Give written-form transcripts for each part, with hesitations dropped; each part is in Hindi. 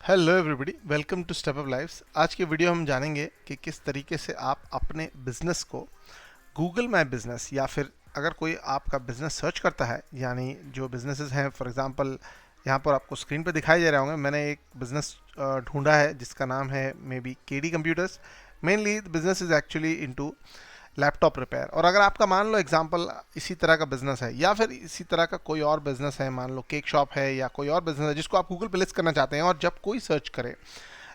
Hello everybody, welcome to step up lives. आज की वीडियो हम जानेंगे कि किस तरीके से आप अपने बिजनेस को गूगल माई बिजनेस या फिर अगर कोई आपका बिजनेस सर्च करता है, यानी जो बिजनेसेस हैं, फॉर एग्जांपल यहाँ पर आपको स्क्रीन पर दिखाई दे रहे होंगे। मैंने एक बिजनेस ढूंढा है जिसका नाम है may be KD computers. Mainly business is actually into laptop repair. और अगर आपका मान लो एग्जांपल इसी तरह का बिजनेस है या फिर इसी तरह का कोई और बिजनेस है, मान लो केक शॉप है या कोई और बिजनेस है जिसको आप गूगल पे लिस्ट करना चाहते हैं, और जब कोई सर्च करे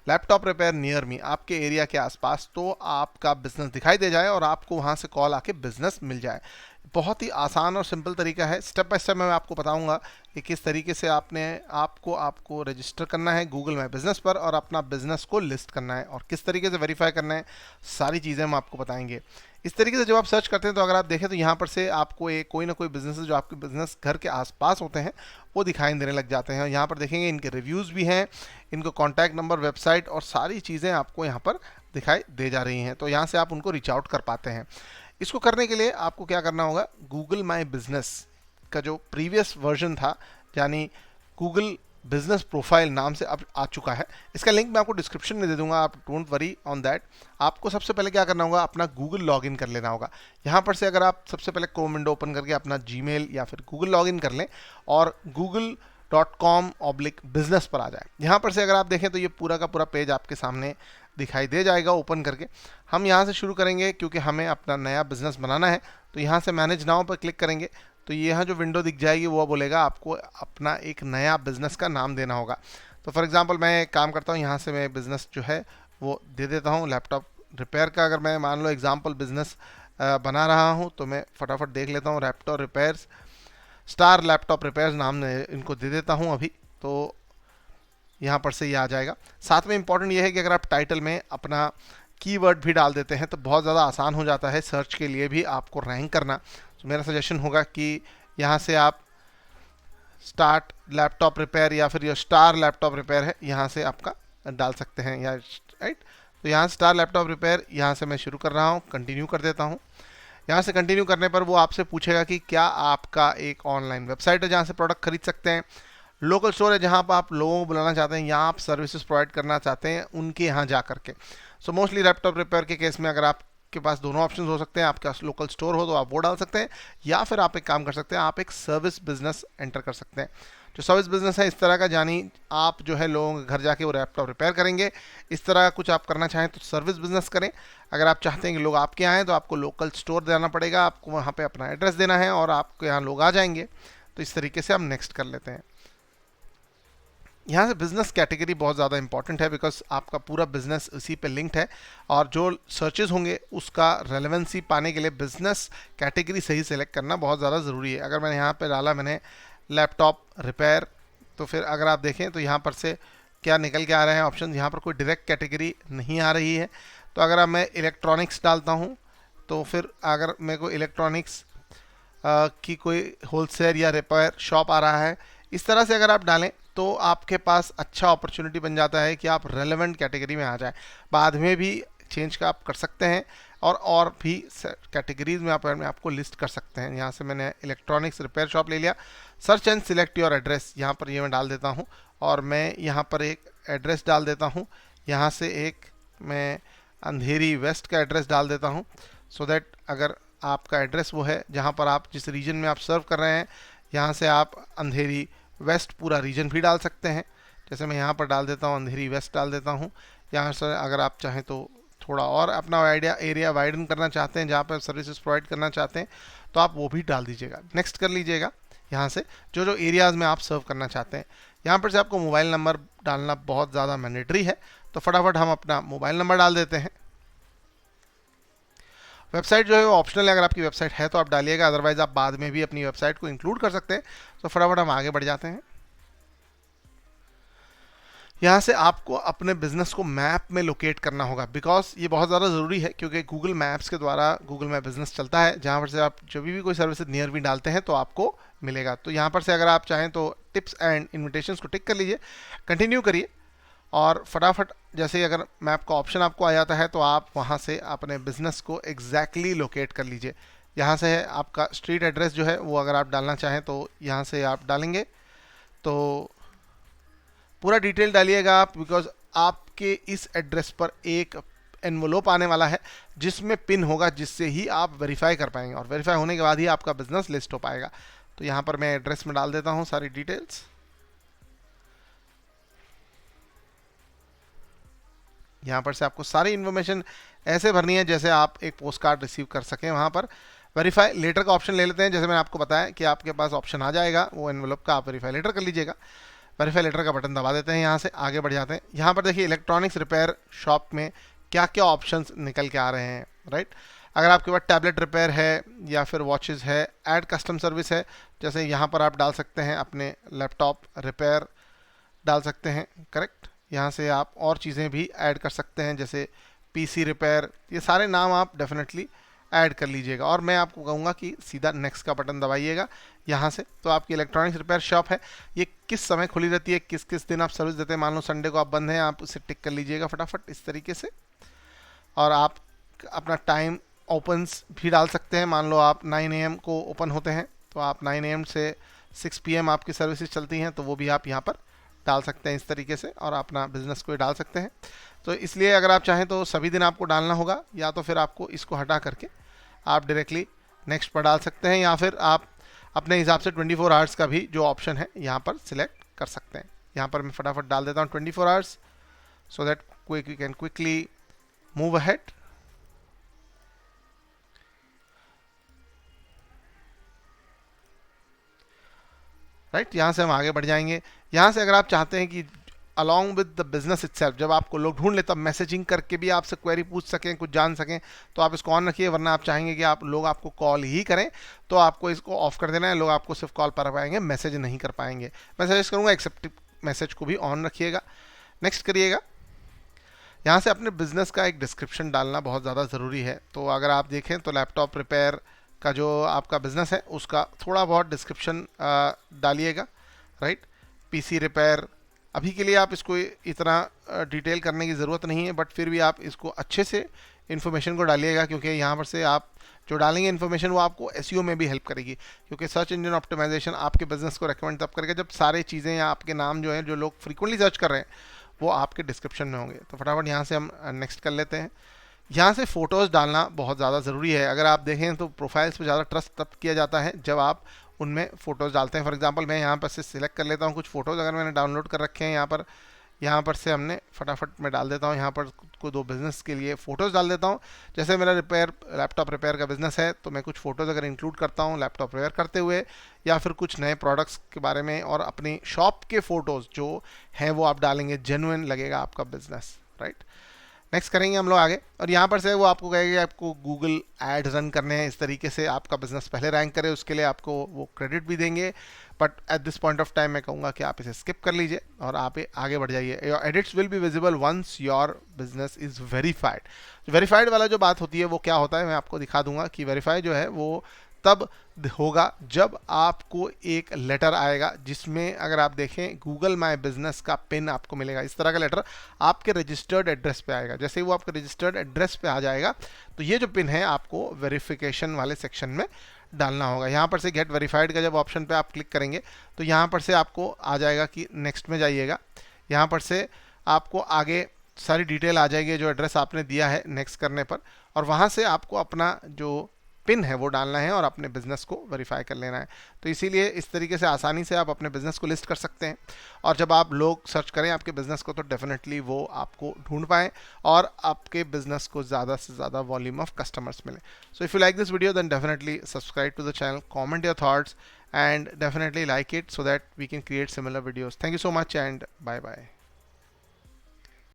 लैपटॉप रिपेयर नियर मी आपके एरिया के आसपास, तो आपका बिजनेस दिखाई दे जाए और आपको वहां से कॉल आके बिजनेस मिल जाए। बहुत ही आसान और सिंपल तरीका है। स्टेप बाय स्टेप मैं आपको बताऊंगा कि किस तरीके से आपको रजिस्टर करना है गूगल माई बिजनेस पर और अपना बिजनेस को लिस्ट करना है और किस तरीके से वेरीफाई करना है। सारी चीज़ें हम आपको बताएंगे। इस तरीके से जब आप सर्च करते हैं तो अगर आप देखें तो यहाँ पर से आपको एक कोई ना कोई बिजनेस जो आपके बिजनेस घर के आसपास होते हैं वो दिखाई देने लग जाते हैं। यहाँ पर देखेंगे इनके रिव्यूज़ भी हैं, इनको कॉन्टैक्ट नंबर, वेबसाइट और सारी चीज़ें आपको यहाँ पर दिखाई दे जा रही हैं। तो यहाँ से आप उनको रीच आउट कर पाते हैं। इसको करने के लिए आपको क्या करना होगा, गूगल माई बिजनेस का जो प्रीवियस वर्जन था, यानी गूगल बिजनेस प्रोफाइल नाम से अब आ चुका है। इसका लिंक मैं आपको डिस्क्रिप्शन में दे दूंगा, आप डोंट वरी ऑन दैट। आपको सबसे पहले क्या करना होगा, अपना गूगल लॉगिन कर लेना होगा। यहाँ पर से अगर आप सबसे पहले क्रोम विंडो ओपन करके अपना जीमेल या फिर गूगल लॉगिन कर लें और google.com/business पर आ जाए। यहाँ पर से अगर आप देखें तो ये पूरा का पूरा पेज आपके सामने दिखाई दे जाएगा ओपन करके। हम यहाँ से शुरू करेंगे क्योंकि हमें अपना नया बिजनेस बनाना है। तो यहाँ से मैनेज नाउ पर क्लिक करेंगे तो यहाँ जो विंडो दिख जाएगी वो बोलेगा आपको अपना एक नया बिजनेस का नाम देना होगा। तो फॉर एग्जांपल मैं एक काम करता हूँ, यहाँ से मैं बिजनेस जो है वो दे देता हूँ लैपटॉप रिपेयर का। अगर मैं मान लो एग्जांपल बिजनेस बना रहा हूँ तो मैं फटाफट देख लेता हूँ, laptop repairs, star laptop repairs नाम इनको दे देता हूँ अभी। तो यहाँ पर से ये आ जाएगा। साथ में इंपॉर्टेंट ये है कि अगर आप टाइटल में अपना कीवर्ड भी डाल देते हैं तो बहुत ज़्यादा आसान हो जाता है सर्च के लिए भी आपको रैंक करना। तो मेरा सजेशन होगा कि यहाँ से आप स्टार्ट लैपटॉप रिपेयर या फिर जो स्टार लैपटॉप रिपेयर है यहाँ से आपका डाल सकते हैं, या राइट। तो यहाँ स्टार लैपटॉप रिपेयर यहाँ से मैं शुरू कर रहा हूँ, कंटिन्यू कर देता हूँ। यहाँ से कंटिन्यू करने पर वो आपसे पूछेगा कि क्या आपका एक ऑनलाइन वेबसाइट है जहाँ से प्रोडक्ट खरीद सकते हैं, लोकल स्टोर है जहाँ पर आप लोगों को बुलाना चाहते हैं या आप सर्विसेज प्रोवाइड करना चाहते हैं उनके यहाँ जा करके। सो मोस्टली लैपटॉप रिपेयर के केस में अगर आपके पास दोनों ऑप्शन हो सकते हैं, आपका लोकल स्टोर हो तो आप वो डाल सकते हैं, या फिर आप एक काम कर सकते हैं, आप एक सर्विस बिजनेस एंटर कर सकते हैं। जो सर्विस बिजनेस है इस तरह का, जानी आप जो है लोगों के घर जाके वो लैपटॉप रिपेयर करेंगे, इस तरह का कुछ आप करना चाहें तो सर्विस बिजनेस करें। अगर आप चाहते हैं कि लोग आपके यहाँ आएँ तो आपको लोकल स्टोर देना पड़ेगा, आपको वहाँ पे अपना एड्रेस देना है और आपके यहाँ लोग आ जाएंगे। तो इस तरीके से हम नेक्स्ट कर लेते हैं। यहाँ से बिजनेस कैटेगरी बहुत ज़्यादा इंपॉर्टेंट है बिकॉज आपका पूरा बिजनेस इसी पे लिंक्ड है और जो सर्चेज होंगे उसका रेलेवेंसी पाने के लिए बिजनेस कैटेगरी सही सेलेक्ट करना बहुत ज़्यादा ज़रूरी है। अगर मैंने यहाँ पे डाला मैंने लैपटॉप रिपेयर, तो फिर अगर आप देखें तो यहाँ पर से क्या निकल के आ रहे हैं ऑप्शन, यहाँ पर कोई डायरेक्ट कैटेगरी नहीं आ रही है। तो अगर अब मैं इलेक्ट्रॉनिक्स डालता हूँ तो फिर अगर मेरे को इलेक्ट्रॉनिक्स की कोई होलसेल या रिपेयर शॉप आ रहा है, इस तरह से अगर आप डालें तो आपके पास अच्छा अपॉर्चुनिटी बन जाता है कि आप रेलेवेंट कैटेगरी में आ जाए। बाद में भी चेंज का आप कर सकते हैं और भी कैटेगरीज में आपको लिस्ट कर सकते हैं। यहाँ से मैंने इलेक्ट्रॉनिक्स रिपेयर शॉप ले लिया। Search and select your address, यहाँ पर ये मैं डाल देता हूँ और मैं यहाँ पर एक एड्रेस डाल देता हूँ। यहाँ से एक मैं अंधेरी वेस्ट का एड्रेस डाल देता हूँ सो दैट अगर आपका एड्रेस वो है जहाँ पर आप जिस रीजन में आप सर्व कर रहे हैं, यहाँ से आप अंधेरी वेस्ट पूरा रीजन भी डाल सकते हैं। जैसे मैं यहाँ पर डाल देता हूँ, अंधेरी वेस्ट डाल देता हूँ। यहाँ से अगर आप चाहें तो थोड़ा और अपना एरिया वाइडन करना चाहते हैं जहाँ पर सर्विसेज प्रोवाइड करना चाहते हैं तो आप वो भी डाल दीजिएगा, नेक्स्ट कर लीजिएगा। यहाँ से जो जो एरियाज़ में आप सर्व करना चाहते हैं, यहाँ पर से आपको मोबाइल नंबर डालना बहुत ज़्यादा मैंडेटरी है। तो फटाफट हम अपना मोबाइल नंबर डाल देते हैं। वेबसाइट जो है वो ऑप्शनल है, अगर आपकी वेबसाइट है तो आप डालिएगा, अदरवाइज आप बाद में भी अपनी वेबसाइट को इंक्लूड कर सकते हैं। तो फटाफट हम आगे बढ़ जाते हैं। यहाँ से आपको अपने बिजनेस को मैप में लोकेट करना होगा बिकॉज ये बहुत ज़्यादा ज़रूरी है क्योंकि गूगल मैप्स के द्वारा गूगल मैप बिजनेस चलता है, जहाँ पर से आप जब भी कोई सर्विस नियर भी डालते हैं तो आपको मिलेगा। तो यहाँ पर से अगर आप चाहें तो टिप्स एंड इन्विटेशंस को टिक कर लीजिए, कंटिन्यू करिए और फटाफट जैसे ही अगर मैप का ऑप्शन आपको आ जाता है तो आप वहाँ से अपने बिजनेस को एग्जैक्टली लोकेट कर लीजिए। यहाँ से है आपका स्ट्रीट एड्रेस जो है वो अगर आप डालना चाहें तो यहाँ से आप डालेंगे तो पूरा डिटेल डालिएगा आप, बिकॉज आपके इस एड्रेस पर एक एनवलोप आने वाला है जिसमें पिन होगा, जिससे ही आप वेरीफाई कर पाएंगे, और वेरीफाई होने के बाद ही आपका बिजनेस लिस्ट हो पाएगा। तो यहाँ पर मैं एड्रेस में डाल देता हूँ सारी डिटेल्स। यहाँ पर से आपको सारी इन्फॉर्मेशन ऐसे भरनी है जैसे आप एक पोस्ट कार्ड रिसीव कर सकें। वहाँ पर वेरीफाई लेटर का ऑप्शन ले लेते हैं। जैसे मैंने आपको बताया कि आपके पास ऑप्शन आ जाएगा वो एनवलप का, आप वेरीफाई लेटर कर लीजिएगा। वेरीफाई लेटर का बटन दबा देते हैं, यहाँ से आगे बढ़ जाते हैं। यहाँ पर देखिए इलेक्ट्रॉनिक्स रिपेयर शॉप में क्या क्या ऑप्शंस निकल के आ रहे हैं, राइट। अगर आपके पास टैबलेट रिपेयर है या फिर वॉचेस है, ऐड कस्टम सर्विस है, जैसे यहाँ पर आप डाल सकते हैं अपने लैपटॉप रिपेयर डाल सकते हैं, करेक्ट। यहाँ से आप और चीज़ें भी ऐड कर सकते हैं जैसे पीसी रिपेयर, ये सारे नाम आप डेफिनेटली ऐड कर लीजिएगा। और मैं आपको कहूँगा कि सीधा नेक्स्ट का बटन दबाइएगा यहाँ से। तो आपकी इलेक्ट्रॉनिक्स रिपेयर शॉप है, ये किस समय खुली रहती है, किस किस दिन आप सर्विस देते हैं। मान लो संडे को आप बंद हैं, आप उसे टिक कर लीजिएगा फटाफट इस तरीके से। और आप अपना टाइम ओपन्स भी डाल सकते हैं। मान लो आप 9 AM को ओपन होते हैं, तो आप 9 AM से 6 PM आपकी सर्विसेज चलती हैं, तो वो भी आप यहाँ पर डाल सकते हैं इस तरीके से, और अपना बिजनेस को डाल सकते हैं। तो इसलिए अगर आप चाहें तो सभी दिन आपको डालना होगा, या तो फिर आपको इसको हटा करके आप डायरेक्टली नेक्स्ट पर डाल सकते हैं, या फिर आप अपने हिसाब से 24 आवर्स का भी जो ऑप्शन है यहाँ पर सिलेक्ट कर सकते हैं। यहाँ पर मैं फटाफट डाल देता हूँ 24 hours, so that we can quickly move ahead. Right, यहाँ से हम आगे बढ़ जाएंगे। यहाँ से अगर आप चाहते हैं कि along with the business itself, जब आपको लोग ढूंढ ले तब मैसेजिंग करके भी आपसे क्वेरी पूछ सकें, कुछ जान सकें, तो आप इसको ऑन रखिए। वरना आप चाहेंगे कि आप लोग आपको कॉल ही करें, तो आपको इसको ऑफ कर देना है। लोग आपको सिर्फ कॉल कर पाएंगे, मैसेज नहीं कर पाएंगे। मैं सजेस्ट करूँगा एक्सेप्ट मैसेज को भी ऑन रखिएगा। नेक्स्ट करिएगा। यहाँ से अपने बिजनेस का एक डिस्क्रिप्शन डालना बहुत ज़्यादा ज़रूरी है। तो अगर आप देखें तो लैपटॉप रिपेयर का जो आपका बिजनेस है उसका थोड़ा बहुत डिस्क्रिप्शन डालिएगा, राइट। पीसी रिपेयर, अभी के लिए आप इसको इतना डिटेल करने की ज़रूरत नहीं है, बट फिर भी आप इसको अच्छे से इन्फॉर्मेशन को डालिएगा, क्योंकि यहाँ पर से आप जो डालेंगे इन्फॉर्मेशन वो आपको एसईओ में भी हेल्प करेगी। क्योंकि सर्च इंजन ऑप्टिमाइजेशन आपके बिजनेस को रिकमेंड तब करेगा जब सारी चीज़ें या आपके नाम जो है जो लोग फ्रीक्वेंटली सर्च कर रहे हैं वो आपके डिस्क्रिप्शन में होंगे। तो फटाफट यहाँ से हम नेक्स्ट कर लेते हैं। यहाँ से फ़ोटोज़ डालना बहुत ज़्यादा ज़रूरी है। अगर आप देखें तो प्रोफाइल्स पे ज़्यादा ट्रस्ट तब किया जाता है जब आप उनमें फ़ोटोज़ डालते हैं। फॉर एग्जांपल मैं यहाँ पर से सिलेक्ट कर लेता हूँ कुछ फ़ोटोज़ अगर मैंने डाउनलोड कर रखे हैं। यहाँ पर से हमने फटाफट मैं डाल देता हूँ यहाँ पर को 2 बिज़नेस के लिए फ़ोटोज़ डाल देता हूँ। जैसे मेरा लैपटॉप रिपेयर का बिज़नेस है, तो मैं कुछ फ़ोटोज़ अगर इंक्लूड करता हूँ लैपटॉप रिपेयर करते हुए, या फिर कुछ नए प्रोडक्ट्स के बारे में, और अपनी शॉप के फ़ोटोज़ जो हैं वो आप डालेंगे, जेन्युइन लगेगा आपका बिज़नेस, राइट। नेक्स्ट करेंगे हम लोग आगे, और यहाँ पर से वो आपको कहेगा आपको गूगल एड रन करने हैं, इस तरीके से आपका बिजनेस पहले रैंक करे, उसके लिए आपको वो क्रेडिट भी देंगे। But at this point of time मैं कहूँगा कि आप इसे स्किप कर लीजिए और आप आगे बढ़ जाइए। Your edits will be visible once your business is verified. Verified वाला जो बात होती है वो क्या होता है, मैं आपको दिखा दूंगा कि वेरीफाई जो है वो तब होगा जब आपको एक लेटर आएगा जिसमें अगर आप देखें गूगल माय बिजनेस का पिन आपको मिलेगा। इस तरह का लेटर आपके रजिस्टर्ड एड्रेस पे आएगा। जैसे ही वो आपके रजिस्टर्ड एड्रेस पे आ जाएगा तो ये जो पिन है आपको वेरिफिकेशन वाले सेक्शन में डालना होगा। यहाँ पर से गेट वेरीफाइड का जब ऑप्शन पे आप क्लिक करेंगे तो यहाँ पर से आपको आ जाएगा कि नेक्स्ट में जाइएगा। यहाँ पर से आपको आगे सारी डिटेल आ जाएगी जो एड्रेस आपने दिया है नेक्स्ट करने पर, और वहाँ से आपको अपना जो पिन है वो डालना है और अपने बिजनेस को वेरीफाई कर लेना है। तो इसीलिए इस तरीके से आसानी से आप अपने बिजनेस को लिस्ट कर सकते हैं, और जब आप लोग सर्च करें आपके बिजनेस को तो डेफिनेटली वो आपको ढूंढ पाएँ और आपके बिजनेस को ज़्यादा से ज़्यादा वॉल्यूम ऑफ कस्टमर्स मिले। So if you like this video then definitely subscribe to the channel, comment your thoughts and definitely like it so that we can create similar videos. Thank you so much and bye bye.